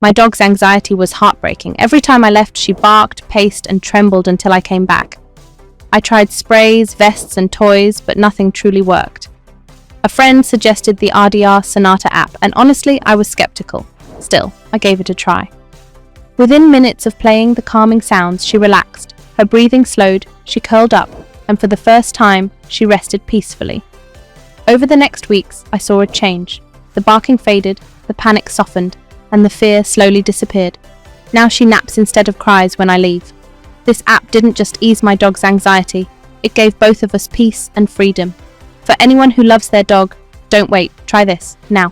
My dog's anxiety was heartbreaking. Every time I left, she barked, paced, and trembled until I came back. I tried sprays, vests, and toys, but nothing truly worked. A friend suggested the RDR Soñata App, and honestly, I was skeptical. Still, I gave it a try. Within minutes of playing the calming sounds, she relaxed. Her breathing slowed, she curled up, and for the first time, she rested peacefully. Over the next weeks, I saw a change. The barking faded, the panic softened, and the fear slowly disappeared. Now she naps instead of cries when I leave. This app didn't just ease my dog's anxiety, it gave both of us peace and freedom. For anyone who loves their dog, don't wait, try this now.